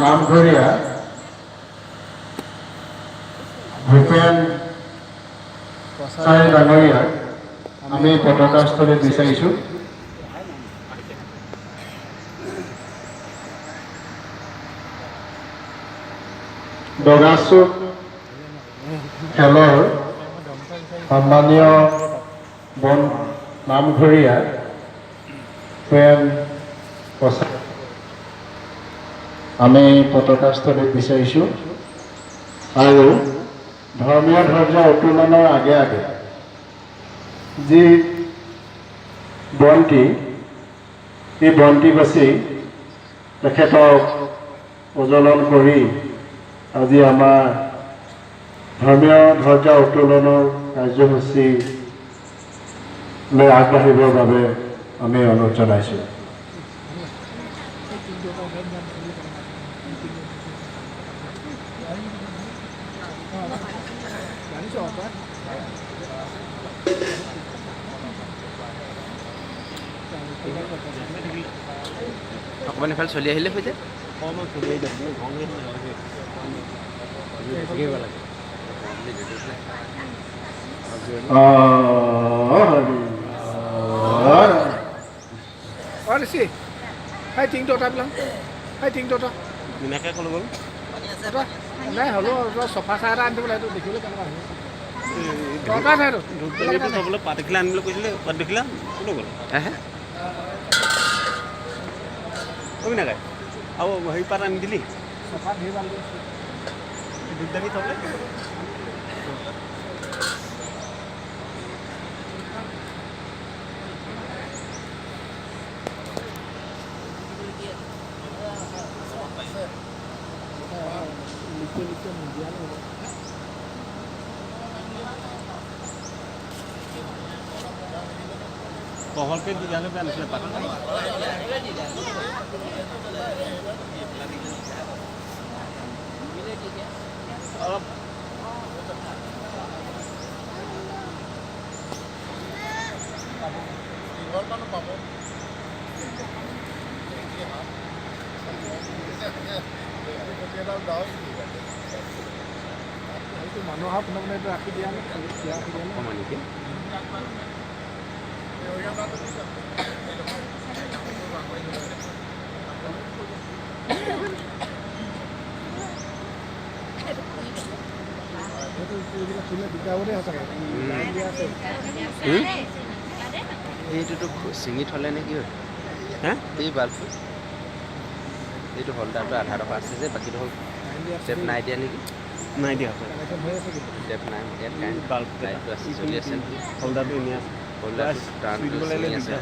নামঘৰীয়া ভূপেন কছাৰী ডাঙৰীয়াক আমি পতাকাস্থলীত বিচাৰিছোঁ। দগাচুক খেলৰ সন্মানীয় নামঘৰীয়া ভূপেন কছাৰী আমি পতাকাস্থলীত বিচাৰিছোঁ। আৰু ধৰ্মীয় ধ্বজা উত্তোলনৰ আগে আগে যি বন্তি, এই বন্তি গছি তেখেতক প্ৰজ্বলন কৰি আজি আমাৰ ধৰ্মীয় ধ্বজা উত্তোলনৰ কাৰ্যসূচীলৈ আগবাঢ়িবৰ বাবে আমি অনুৰোধ জনাইছোঁ। অকণমান এফালে চলি আহিলে হৈ যায়। Hai tiếng tôi tắt lắm. Hai tiếng tôi tắt. Mình nghe cái con luôn. Này halo nó sofa sa ra anh lại tôi देखियो ले কেন কথা নাই তো ঢুকলে তো বলে পাতিখিলা আনিলে কইছিলে পাতিখিলা কোন গল হ্যাঁ কবি না গায় আও হেই পাত আনি দিলি sofa ধে বাল দুধদানি থবলে Pohon ke jalan pe anisle pakan itu manohar benar-benar itu rakhi dia nih dia অকণমান নেকি এইটোতো ছিঙি থলে নে কি হয় হ্যাঁ এই বাল্বটো এইটো হোল্ডাৰটো আধা টকা আছে যে বাকীটো হ'ল টেপ নাই দিয়া নেকি নাই দিয়া আছে টেপ নাই ইয়াত কাৰেণ্ট বাল্ব লাইটটো আছে চলি আছে হোল্ডাৰটো এনে আছে হোল্ডাৰটো টাৰ্ণটো চলি আছে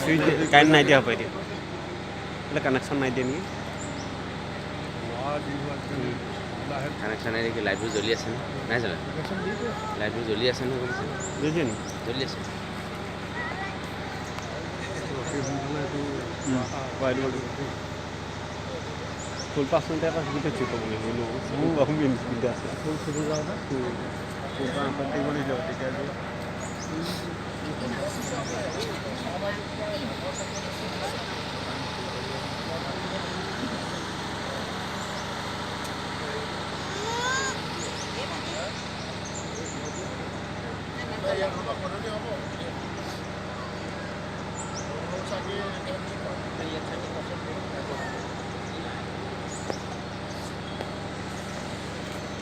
সুইচ কাৰেণ্ট নাই দিয়া হ'ব এতিয়া એટલે কানেকশ্যন নাই দিয়া নেকি কানেকশ্যন নাই দেখি লাইটবোৰ জ্বলি আছে নাই জ্বলা লাইটবোৰ জ্বলি আছে নহয় কৈছে বুজিছে নি জ্বলি আছে ফুল 5 মিনিট এটা সুবিধা চেক কৰিব লাগিব মোৰ বহু মিনিট সুবিধা আছে ফুল ফুল যাও না ফুল পাতি কৰি যাওঁ তেতিয়া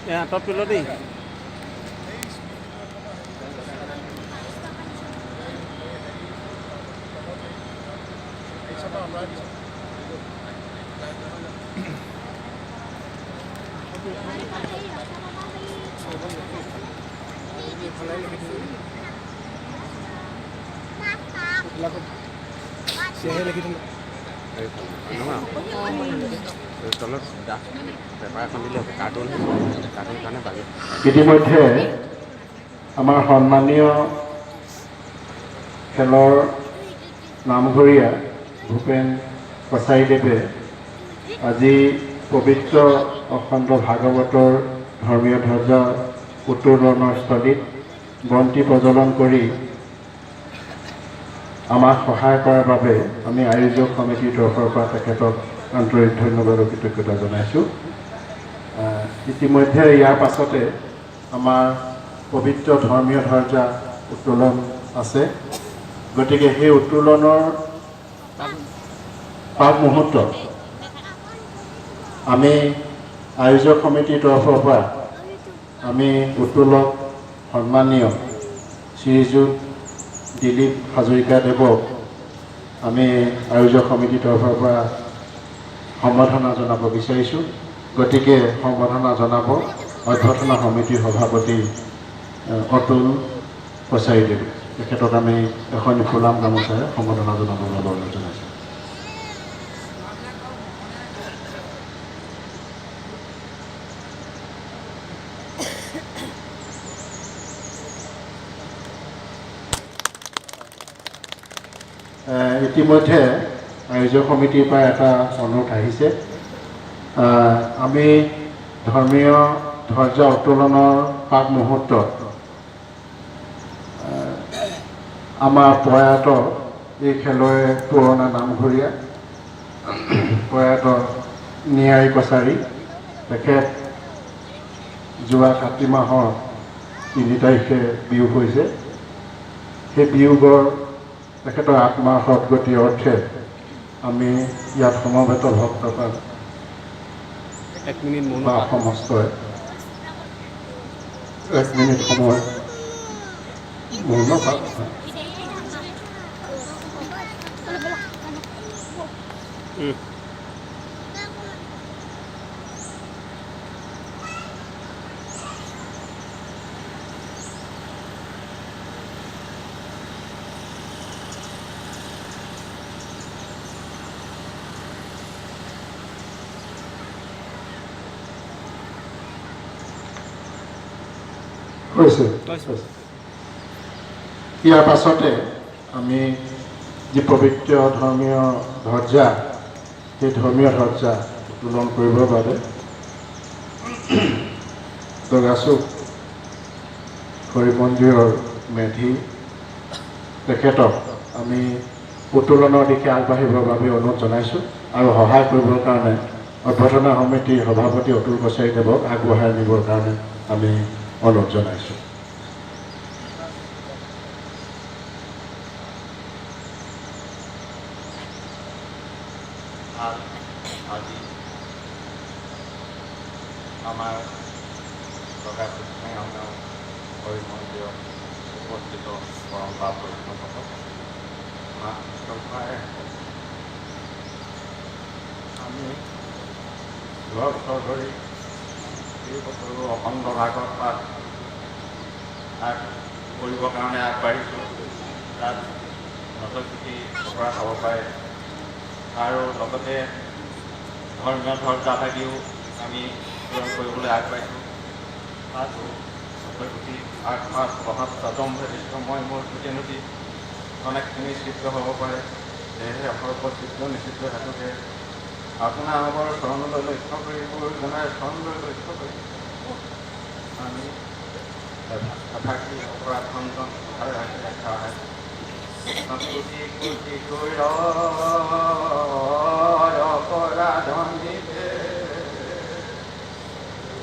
ya top dulu nih তলত পেপাৰ এখন দিলে কাৰ্টুন কাৰণে বাজে ইতিমধ্যে আমাৰ সন্মানীয় খেলৰ নামঘৰীয়া ভূপেন কছাৰীদেৱে আজি পবিত্ৰ অখণ্ড ভাগৱতৰ ধৰ্মীয় ধ্বজা উত্তোলনৰ স্থলীত বন্তি প্ৰজ্বলন কৰি আমাক সহায় কৰাৰ বাবে আমি আয়োজক সমিতিৰ তৰফৰ পৰা তেখেতক আন্তৰিক ধন্যবাদ আৰু কৃতজ্ঞতা জনাইছোঁ। ইতিমধ্যে ইয়াৰ পাছতে আমাৰ পবিত্ৰ ধৰ্মীয় ধ্বজা উত্তোলন আছে। গতিকে সেই উত্তোলনৰ পাক মুহূৰ্তত আমি আয়োজক সমিতিৰ তৰফৰ পৰা আমি উত্তোলক সন্মানীয় শ্ৰীযুত দিলীপ হাজৰিকাদেৱক আমি আয়োজক সমিতিৰ তৰফৰ পৰা সম্বৰ্ধনা জনাব বিচাৰিছোঁ। গতিকে সম্বৰ্ধনা জনাব অভ্যৰ্থনা সমিতিৰ সভাপতি অতুল কছাৰীদেৱ। তেখেতক আমি এখন ফুলাম গামোচাৰে সম্বৰ্ধনা জনাবলৈ অনুৰোধ জনাইছোঁ। ইতিমধ্যে আয়োজক সমিতিৰ পৰা এটা অনুৰোধ আহিছে। আমি ধৰ্মীয় ধ্বজা উত্তোলনৰ পাক মুহূৰ্তত আমাৰ প্ৰয়াত এই খেলুৱৈ পুৰণা নামঘৰীয়া প্ৰয়াত নিয়াৰী কছাৰী, তেখেত যোৱা কাতি মাহৰ 3 তাৰিখে বিয়োগ হৈছে। সেই বিয়োগৰ তেখেতৰ আত্মাৰ সদ্গতিৰ অৰ্থে আমি ইয়াত সমবেত ভক্তপাল 1 মিনিট মৌন বা সমস্তই 1 মিনিট সময় মৌন পাঠ হৈছে। ইয়াৰ পাছতে আমি যি পবিত্ৰ ধৰ্মীয় ধ্বজা, সেই ধৰ্মীয় ধ্বজা উত্তোলন কৰিবৰ বাবে দগাচুক হৰি মন্দিৰৰ মেধি তেখেতক আমি উত্তোলনৰ দিশে আগবাঢ়িবৰ বাবে অনুৰোধ জনাইছোঁ আৰু সহায় কৰিবৰ কাৰণে অভ্যৰ্থনা সমিতিৰ সভাপতি অতুল কছাৰীদেৱক আগবঢ়াই নিবৰ কাৰণে আমি অনুৰোধ জনাইছোঁ। আজি আমাৰ হৰি মন্দিৰত উপস্থিত পৰম্পৰা বৈষ্ণৱসকল আমি যোৱা বছৰ ধৰি এই বছৰো অখণ্ড ভাগৱত পাঠ কৰিবৰ কাৰণে আগবাঢ়িছোঁ। তাত নতস্তুতি পৰা খাব পাৰে আৰু লগতে ধৰ্মীয় ধ্বজা থাকিও আমি পূৰণ কৰিবলৈ আগবাঢ়িছোঁ। তাতো নতস্তুতি 8 মাহ পঢ়াত যদম্ভৃষ্ট মই মোৰ গোটেই নদী অনেকখিনি চিত্ৰ হ'ব পাৰে। সেয়েহে সৰ্বচিত্ৰ নিচিত্ৰ হেতুকে আপোনাৰ আমাৰ চৰণলৈ লক্ষ্য কৰি গুৰুজনাৰ চৰণলৈ লক্ষ্য কৰি আমি এফাকি অপৰাধ খণ্ডন কথাৰে দেখা হয়। সংস্কৃতি কুটি অপৰাধনিতে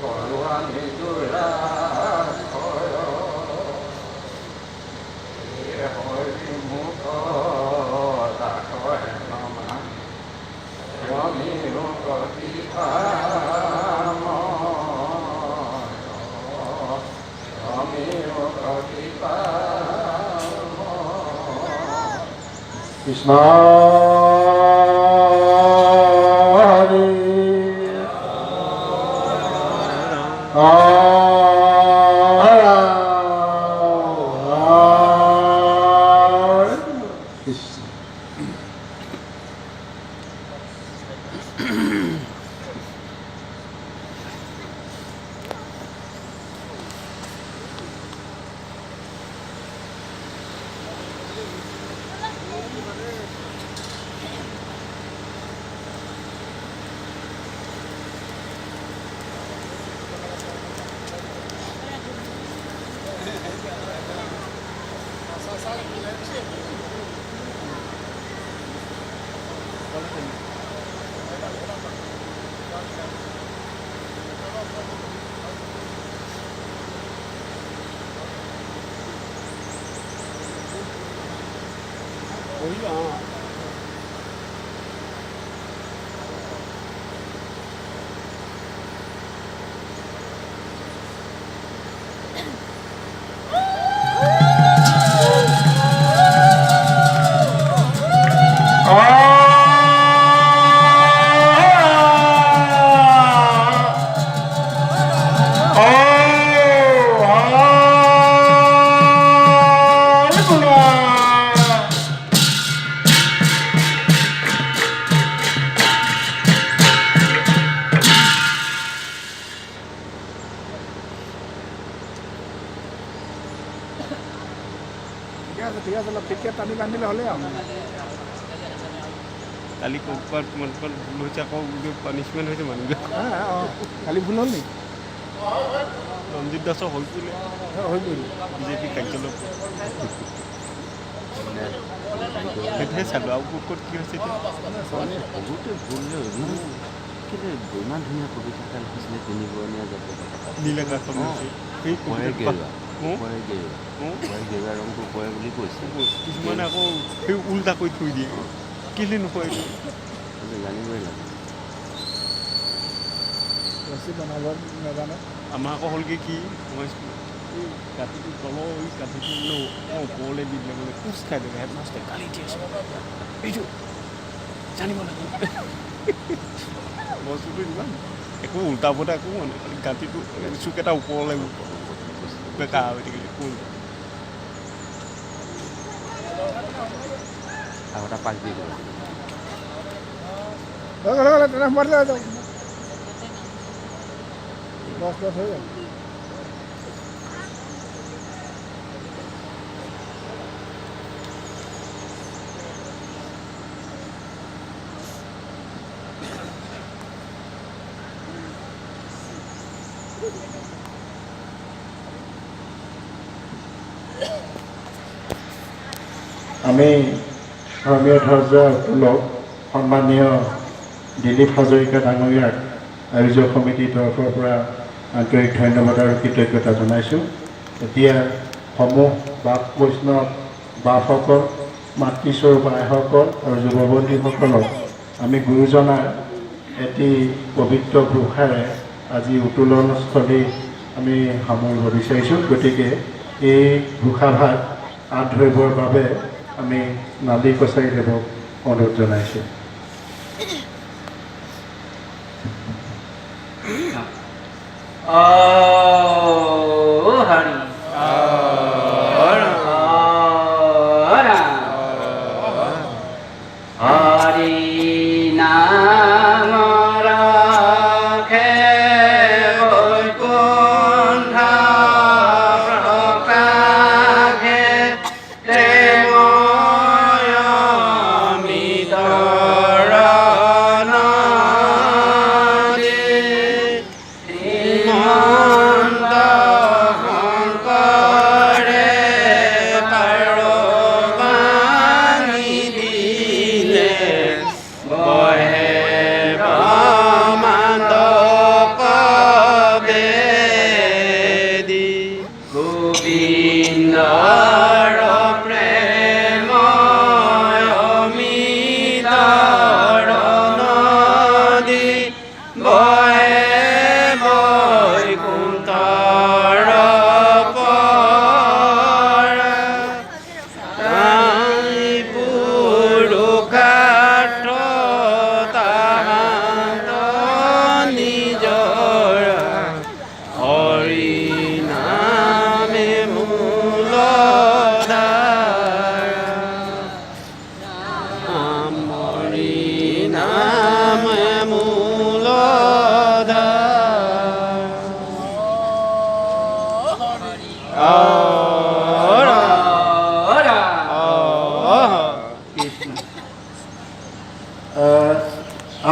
কৰোৱা নিজুৰা হৰি মুখ দাসে নমা ৰমিও প্ৰতিভা ৰমিও প্ৰতিভা কৃষ্ণ হৰি কৃষ্ণ। ঠিক আছে অলপ ঠিকে টানি বান্ধিলে হ'লে আৰু কালি ক'ৰবাত তোমালোকৰ ভুল হৈছে আকৌ পানিছমেণ্ট হৈছে মানুহবিলাক অঁ কালি ভুল হ'ল নেকি ৰঞ্জিত দাসৰ হৈ পৰিলে হৈ পৰিল বিজেপি কাৰ্যালয় সেইটোহে চালোঁ আৰু ক'ত কি হৈছে এতিয়া বহুতে ভুল কিন্তু ইমান ধুনীয়া কবিতা এটা লিখিছিলে তিনিবৰণীয়া জাতীয় পতাকা নীল আকাশখন হৈছে সেই ওপৰে গেৰুৱা অঁ ওপৰে গেৰুৱা ৰংটো ওপৰে বুলি কৈছে কিছুমানে আকৌ সেই উল্টা কৰি থৈ দিয়ে কেলৈ নকয় এইটো জানিবই লাগে ৰছী বনাব নাজানে আমাৰ আকৌ হ'লগৈ কি মই এই কাঠিটো তলৰ এই কাঠিটো মানে ওপৰলৈ দি দিলে মানে কোচ খাই দিলে হেডমাষ্টাৰে গালি দি আছে এইটো জানিব লাগে বস্তুটো ইমান একো উল্টা পুল্টা একো মানে খালি গাঁঠিটো চুক এটা ওপৰলৈ বেকা হৈ থাকিলে একো আৰু এটা পাক দি দিব তেনে সোমাই দিলে যাওক 10 হৈ যাব আমি ধৰ্মীয় ধ্বজা উত্তোলক সন্মানীয় দিলীপ হাজৰিকা ডাঙৰীয়াক আয়োজক সমিতিৰ তৰফৰ পৰা আন্তৰিক ধন্যবাদ আৰু কৃতজ্ঞতা জনাইছোঁ। এতিয়া সমূহ বাপ বৈষ্ণৱ বাপসকল মাতৃস্বৰূপ আইসকল আৰু যুৱবন্ধীসকলক আমি গুৰুজনাৰ এটি পবিত্ৰ ঘোষাৰে আজি উত্তোলনস্থলী আমি সামৰিব বিচাৰিছোঁ। গতিকে এই ঘোষাভাগ আঁত ধৰিবৰ বাবে আমি নালী কছাৰী দেৱক অনুৰোধ জনাইছোঁ।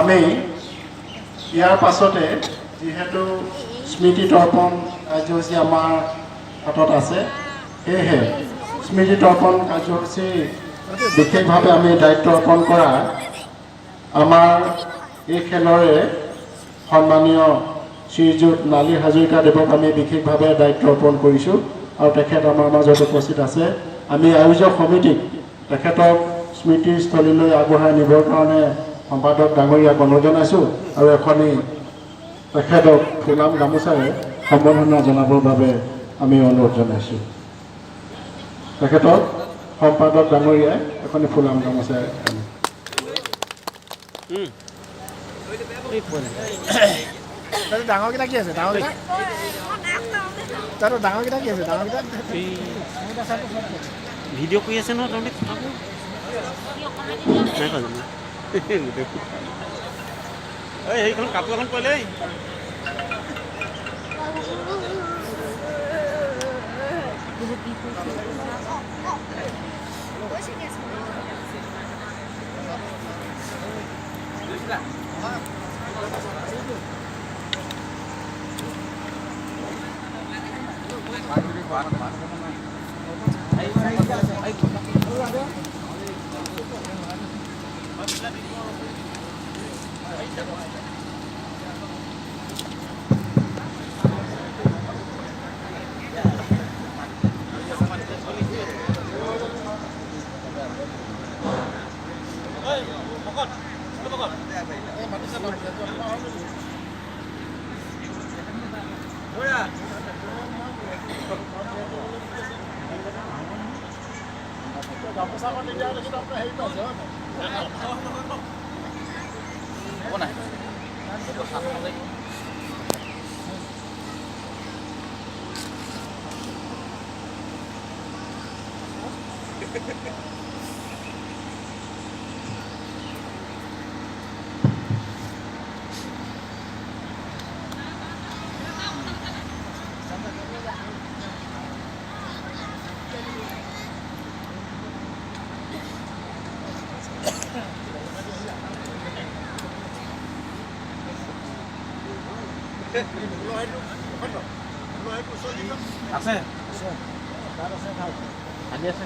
আমি ইয়াৰ পাছতে যিহেতু স্মৃতি তৰ্পণ কাৰ্যসূচী আমাৰ হাতত আছে, সেয়েহে স্মৃতি তৰ্পণ কাৰ্যসূচী বিশেষভাৱে আমি দায়িত্ব অৰ্পণ কৰা আমাৰ এই খেলৰে সন্মানীয় শ্ৰীযুত নালী হাজৰিকাদেৱক আমি বিশেষভাৱে দায়িত্ব অৰ্পণ কৰিছোঁ আৰু তেখেত আমাৰ মাজত উপস্থিত আছে। আমি আয়োজক সমিতিক তেখেতক স্মৃতিস্থলীলৈ আগবঢ়াই নিবৰ কাৰণে সম্পাদক ডাঙৰীয়াক অনুৰোধ জনাইছোঁ আৰু এখনি তেখেতক ফুলাম গামোচাৰে সম্বৰ্ধনা জনাবৰ বাবে আমি অনুৰোধ জনাইছোঁ। তেখেতক সম্পাদক ডাঙৰীয়াই এখনি ফুলাম গামোচাৰে তাতে ডাঙৰকেইটা কি আছে? ডাঙৰকেইটা তাতো ডাঙৰকেইটা কি আছে? ডাঙৰকেইটা ভিডিঅ' কৰি আছে নহয় তহঁতে কথাবোৰ নাই কোৱা জানো এই সেইখন কাপোৰ এখন কৰিলে আছে আনি আছে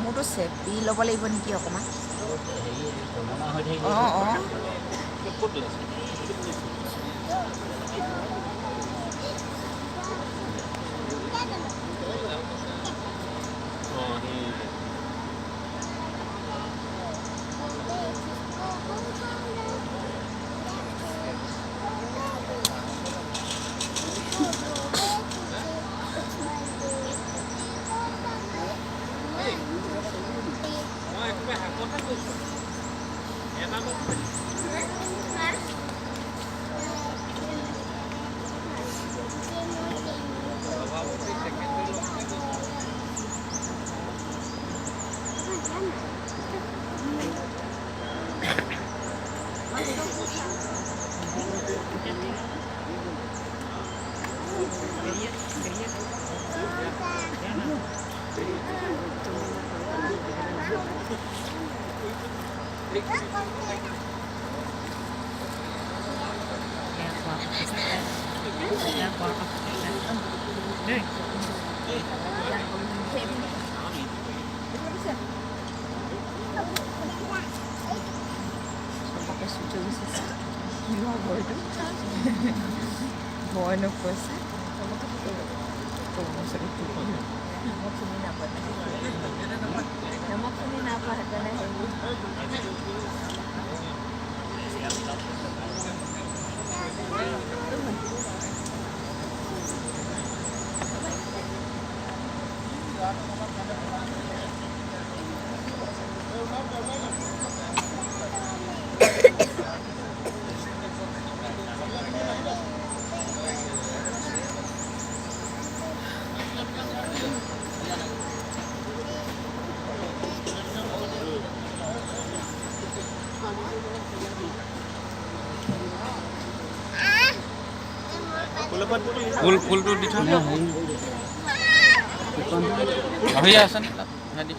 মোৰতো চেপি ল'ব লাগিব নেকি অকণমান? অঁ অঁ ভয় নকৈছে চিনি নাপায় ফুলটো দি থৈ হৈ আছে নে তাত দি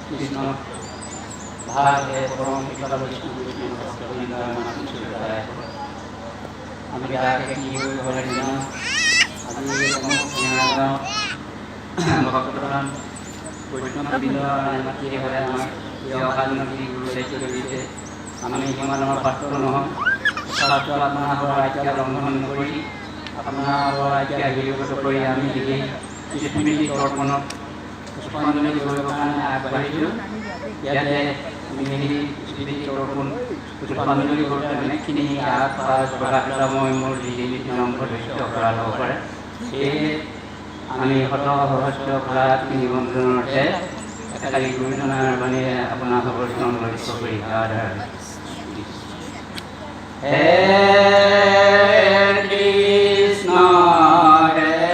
কৃষ্ণ ভাগে পৰম পিতা বস্তু আমি তাকে কি কৰে না আমি ভক্তপ্ৰাণ বৈষ্ণৱ বৃন্দ মাতি হ'লে আমাৰ অকালমী গুৰু দায়িত্ব দিছে আমি সিমান আমাৰ পাত্ৰ নহয় শাস্ত্ৰ আপোনাৰ ৰাজ্য লংঘন নকৰি আপোনাৰ ৰাজ্য হেৰিগত কৰি আমি সেই স্মৃতি তৰ্পণত পুষ্পাঞ্জলি কৰিবৰ কাৰণে আগবাঢ়িছোঁ ইয়াতে আমি সেই স্মৃতি তৰ্পণ পুষ্পাঞ্জলি কৰোঁতে অনেকখিনি আগ পাছ মই মোৰ যিখিনি নম্বৰ দৃশ্য কৰা হ'ব পাৰে সেয়ে আমি শত সহস্ৰ ভাৰত নিবন্ধনতে একালি গুৰুজনাৰ মানে আপোনাৰ সৰ্বজন লক্ষ্য কৰি হে কৃষ্ণ হে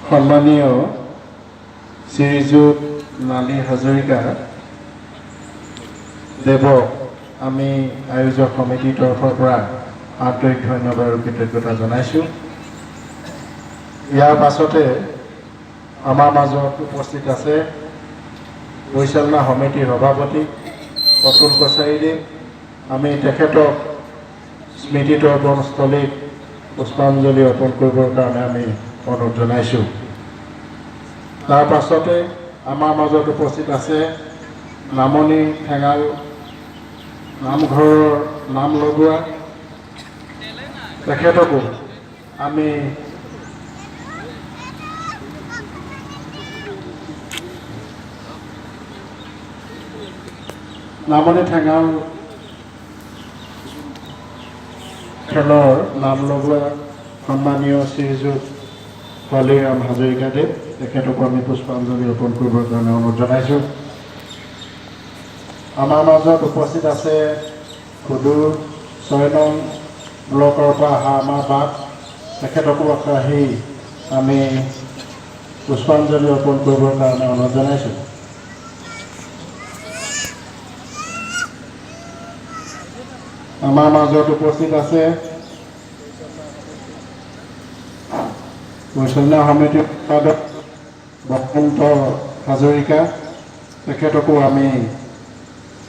সন্মানীয় শ্ৰীযুত লালী হাজৰিকা দেৱক আমি আয়োজক সমিতিৰ তৰফৰ পৰা আন্তৰিক ধন্যবাদ আৰু কৃতজ্ঞতা জনাইছোঁ। ইয়াৰ পাছতে আমাৰ মাজত উপস্থিত আছে পৰিচালনা সমিতিৰ সভাপতি অতুল কছাৰীদেৱ। আমি তেখেতক স্মৃতি তৰ্পণস্থলীত পুষ্পাঞ্জলি অৰ্পণ কৰিবৰ কাৰণে আমি অনুৰোধ জনাইছোঁ। তাৰ পাছতে আমাৰ মাজত উপস্থিত আছে নামনি ঠেঙাল নামঘৰৰ নাম লগোৱা তেখেতকো আমি নামনি ঠেঙাল খেলৰ নাম লগোৱা সন্মানীয় শ্ৰীযুত হলিৰাম হাজৰিকাদেৱ তেখেতকো আমি পুষ্পাঞ্জলি অৰ্পণ কৰিবৰ কাৰণে অনুৰোধ জনাইছোঁ। আমাৰ মাজত উপস্থিত আছে সুদূৰ 6 নং ব্লকৰ পৰা অহা আমাৰ বাট তেখেতকো আহি আমি পুষ্পাঞ্জলি অৰ্পণ কৰিবৰ কাৰণে অনুৰোধ জনাইছোঁ। আমাৰ মাজত উপস্থিত আছে পৰিচালনা সমিতিৰ সম্পাদক বসন্ত হাজৰিকা তেখেতকো আমি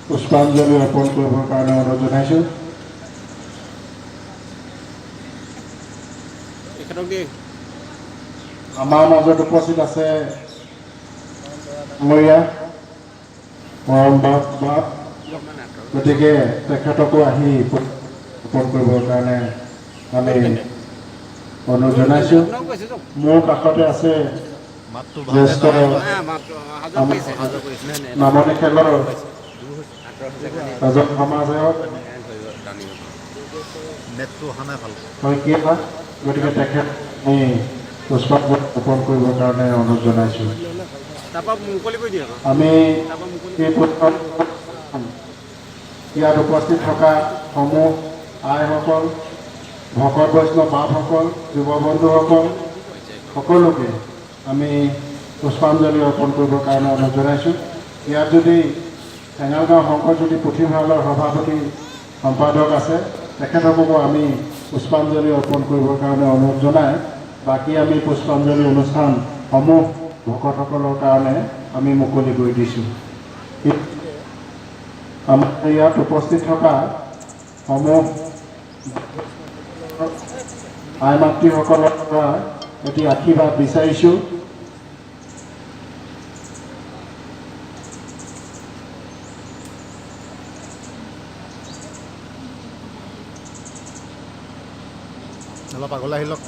পুষ্পাঞ্জলি অৰ্পণ কৰিবৰ কাৰণে অনুৰোধ জনাইছোঁ। আমাৰ মাজত উপস্থিত আছে মৰম বাপ গতিকে তেখেতকো আহি অৰ্পণ কৰিবৰ কাৰণে আমি অনুৰোধ জনাইছোঁ। মোৰ কাষতে আছে জ্যেষ্ঠ নামনি খেলৰ এজন সমাজসেৱক শইকীয়া, গতিকে তেখেত আমি পুষ্পাঞ্জলি অৰ্পণ কৰিবৰ কাৰণে অনুৰোধ জনাইছোঁ। তাৰপৰা মুকলি কৰি দিয়ে আমি এই ইয়াত উপস্থিত থকা সমূহ আইসকল, ভকত বৈষ্ণৱ বাপসকল, যুৱ বন্ধুসকল সকলোকে আমি পুষ্পাঞ্জলি অৰ্পণ কৰিবৰ কাৰণে অনুৰোধ জনাইছোঁ। ইয়াত যদি টেঙালগাঁও শংকৰজ্যোতি পুথিভঁৰালৰ সভাপতি সম্পাদক আছে, তেখেতসকলকো আমি পুষ্পাঞ্জলি অৰ্পণ কৰিবৰ কাৰণে অনুৰোধ জনাই বাকী আমি পুষ্পাঞ্জলি অনুষ্ঠানসমূহ ভকতসকলৰ কাৰণে আমি মুকলি কৰি দিছোঁ। আমাৰ ইয়াত উপস্থিত থকা সমূহ আই মাতৃসকলৰ পৰা এটি আশীৰ্বাদ বিচাৰিছোঁ। অলপ আগলৈ আহি লওক।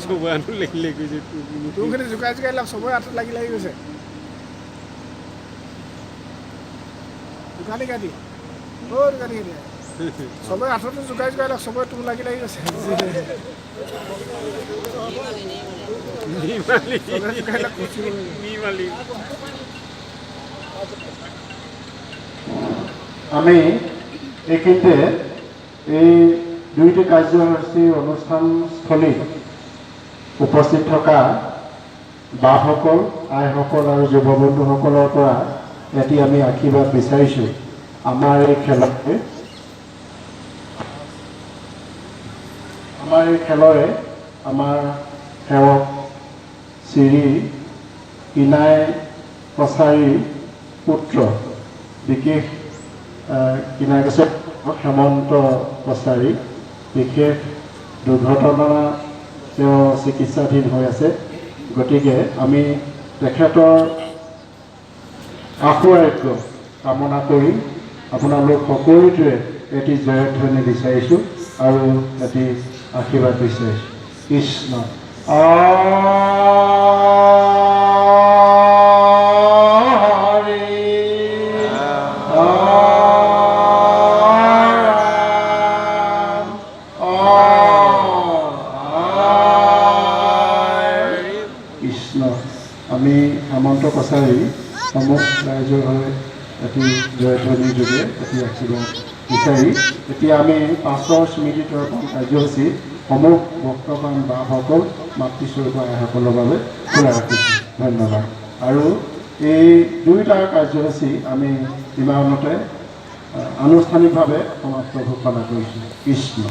চবৰে আঁঠু লাগি লাগি গৈছে। তোৰখিনি জোকাই জোকাই লওক, চবৰে আঁঠু লাগি লাগি গৈছে। দোকানী কাটি দোকানী কাটি চবৰে আঁঠুটো জোকাই জোকাই লওক, চবৰে তোৰ লাগি লাগি গৈছে। আমি এইখিনিতে এই দুইটি কাৰ্যসূচীৰ অনুষ্ঠানস্থলীত উপস্থিত থকা বাপসকল, আইসকল আৰু যুৱ বন্ধুসকলৰ পৰা এটি আমি আশীৰ্বাদ বিচাৰিছোঁ। আমাৰ এই খেলৰে আমাৰ সেৱক শ্ৰী কিনাই কছাৰীৰ পুত্ৰ বিশেষ কিনাই কছাৰী হেমন্ত কছাৰী বিশেষ দুৰ্ঘটনা তেওঁ চিকিৎসাধীন হৈ আছে। গতিকে আমি তেখেতৰ আশু আৰোগ্য কামনা কৰি আপোনালোক সকলোটোৱে এটি জয়ধ্বনি বিচাৰিছোঁ আৰু এটি আশীৰ্বাদ বিচাৰিছোঁ। কৃষ্ণ কৃষ্ণ। আমি হেমন্ত কছাৰী সমূহ ৰাইজৰ হৈ এটি জয়ধ্বনিৰ যোগে এটি আশীৰ্বাদ বিচাৰি এতিয়া আমি পাছৰ স্মৃতি তৰ্পণ কাৰ্যসূচী সমূহ ভক্তপ্ৰাণ বাপসকল, মাতৃস্বৰূপ আইসকলৰ বাবে খোলা ৰাখিছোঁ। ধন্যবাদ। আৰু এই দুয়োটা কাৰ্যসূচী আমি ইমানতে আনুষ্ঠানিকভাৱে সমাপ্ত ঘোষণা কৰিছোঁ। কৃষ্ণ।